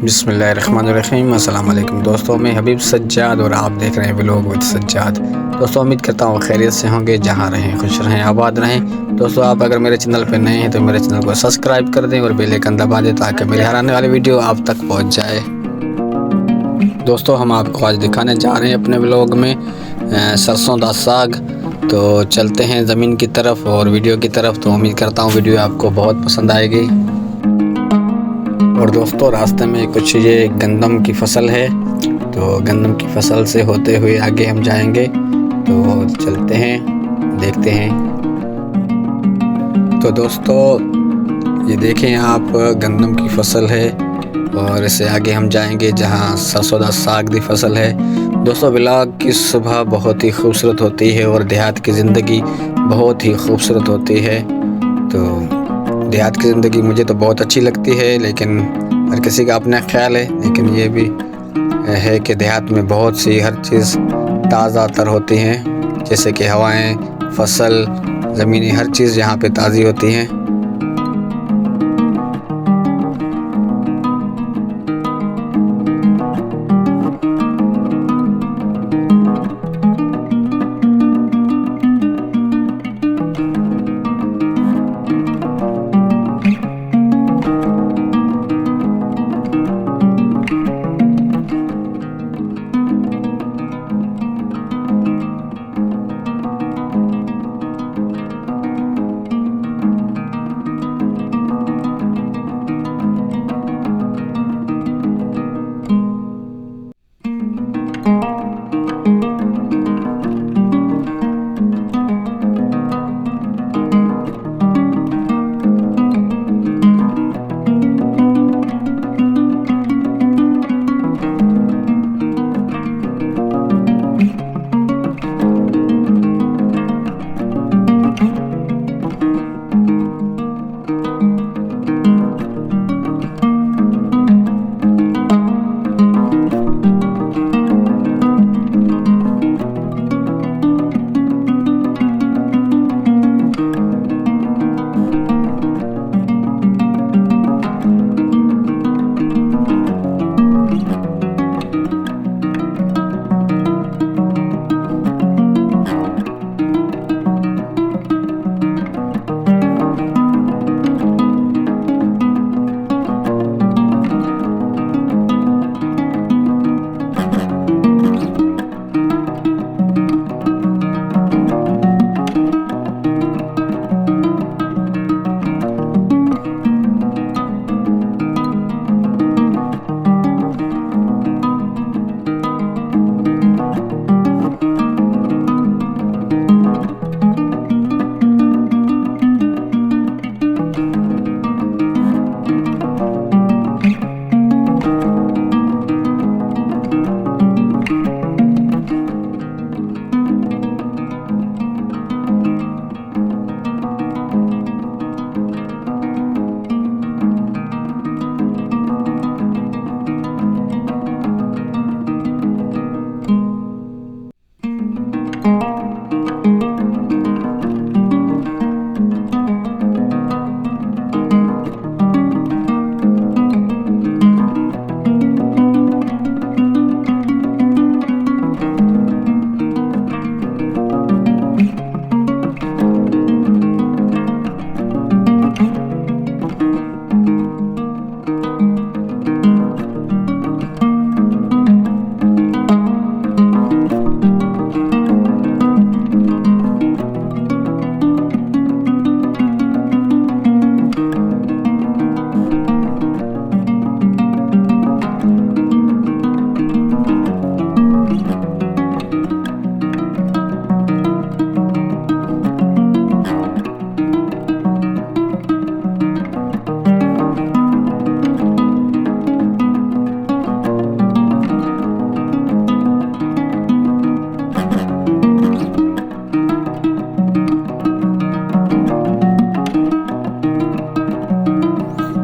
बिस्मिल्लाहिर्रहमानिर्रहीम। अस्सलाम वालेकुम दोस्तों, मैं हबीब सज्जाद और आप देख रहे हैं व्लॉग विद सज्जाद। दोस्तों उम्मीद करता हूँ खैरियत से होंगे, जहाँ रहें खुश रहें आबाद रहें। दोस्तों आप अगर मेरे चैनल पर नए हैं तो मेरे चैनल को सब्सक्राइब कर दें और बेल आइकन दबा दें ताकि मेरे हर आने वाली वीडियो आप तक पहुँच जाए। दोस्तों हम आपको आज दिखाने जा रहे हैं अपने व्लॉग में सरसों दा साग। तो चलते हैं ज़मीन की तरफ और वीडियो की तरफ। तो उम्मीद करता हूँ वीडियो आपको बहुत पसंद आएगी। और दोस्तों रास्ते में कुछ ये गंदम की फसल है, तो गंदम की फसल से होते हुए आगे हम जाएंगे। तो चलते हैं, देखते हैं। तो दोस्तों ये देखें आप, गंदम की फसल है और इससे आगे हम जाएंगे जहां सरसों दा साग की फसल है। दोस्तों व्लॉग की सुबह बहुत ही खूबसूरत होती है और देहात की ज़िंदगी बहुत ही खूबसूरत होती है। तो देहात की ज़िंदगी मुझे तो बहुत अच्छी लगती है, लेकिन हर किसी का अपना ख्याल है। लेकिन ये भी है कि देहात में बहुत सी हर चीज़ ताज़ा तर होती हैं, जैसे कि हवाएं, फसल, ज़मीनें, हर चीज़ यहाँ पे ताज़ी होती हैं।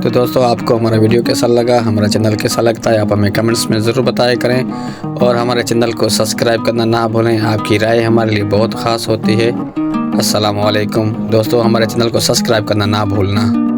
तो दोस्तों आपको हमारा वीडियो कैसा लगा, हमारा चैनल कैसा लगता है, आप हमें कमेंट्स में ज़रूर बताया करें। और हमारे चैनल को सब्सक्राइब करना ना भूलें, आपकी राय हमारे लिए बहुत ख़ास होती है। अस्सलाम वालेकुम दोस्तों, हमारे चैनल को सब्सक्राइब करना ना भूलना।